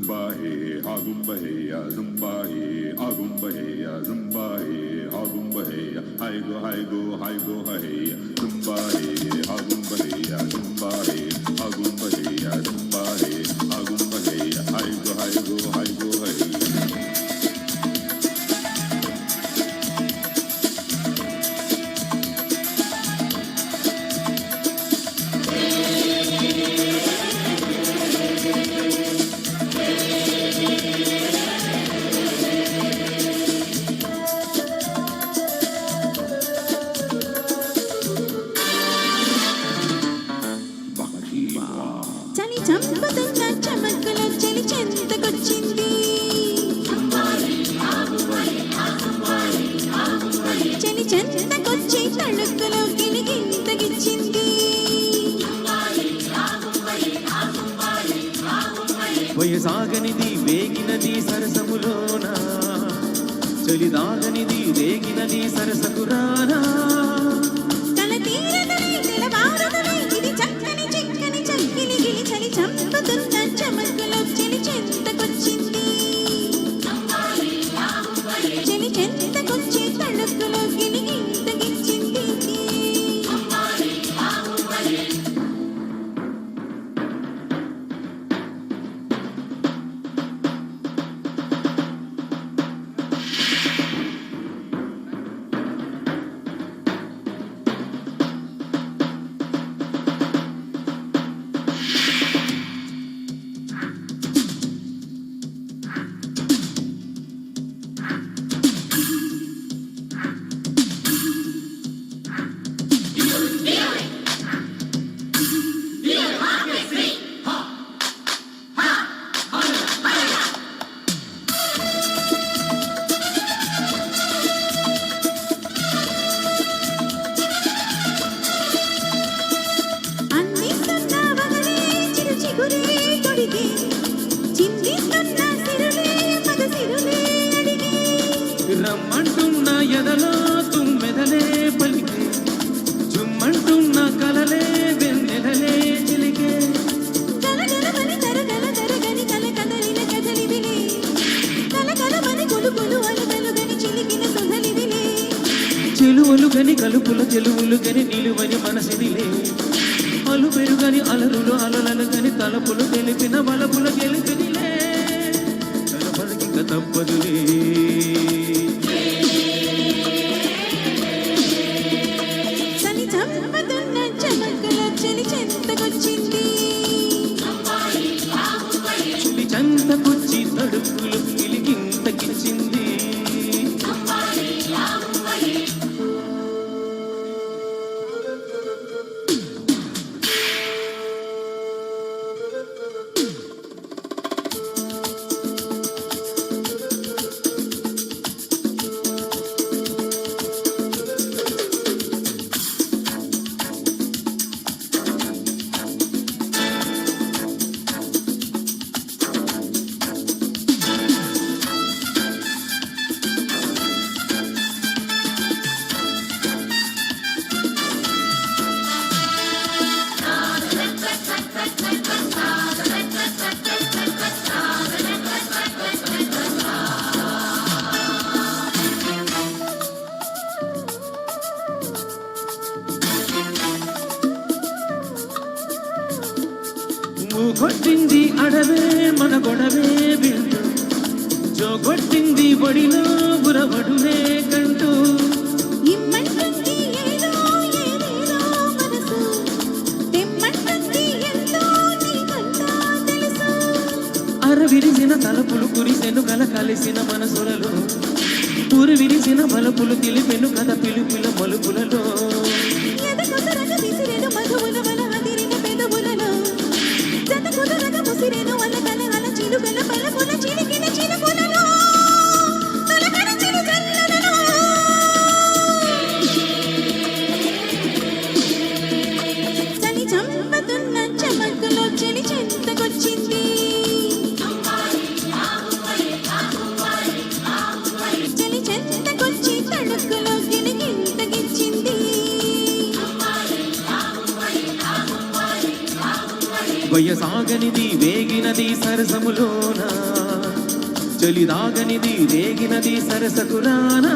zumba hey ha zumba hey ya zumba hey ha zumba hey ya zumba hey ha zumba hey hi go hi go hi go hey zumba hey ha zumba hey ya zumba hey ha zumba hey ya zumba hey ha zumba hey hi go hi go hi go hey చలి చంపుతున్న చమక్కులో చలి చెంతకొచ్చింది చలి చెంతకొచ్చి తళుక్కులో గిలిగింతగిచ్చింది వయసాగనిది వేగినది సరసములోన చలిదాగనిది రేగినది సరసకురానా తల తీరదులే తెలవారదులే ఇది చక్కని చిక్కని చక్కిలి గిలి చలి చంపుతున్న చమక్కులో చలి చెంతకొచ్చింది చలి చెంతకొచ్చి తళుక్కులో గిలిగింతగిచ్చింది రమ్మంటున్న ఎదలో తుమ్మెదలే పలికే జుమ్మంటున్న కలలే వెన్నెలలే చిలికే చెలువలు గని కలుపుల చెలువులు గని నిలువని మనసిదిలే అలు పెరుగని అలరులు అలలలు గని తలపులు తెలిపిన బలపుల గెలిపినిలే తలపడిక తప్పదులే చలి చంతకొచ్చి తడుపులు గిలిగింతకిచ్చింది కొట్టింది అడవే మన గొడవే వింటూ జోగొట్టింది ఒడిలో బురబడునే కంటూ అరవిరిసిన తలపులు కురిసెను కల కలిసిన మనసులలో ఊరు విరిసిన బలపులు తెలిపెను కథ పిలుపుల మలుపులలో చలి చంపుతున్న చమక్కులో చలి చెంతకొచ్చింది చలి చెంతకొచ్చి తడుక్కులో గిలిగింతగిచ్చింది వయసాగనిది వేగి రేగినది సరసములోన చలి దాగనిది రేగినది సరసకురానా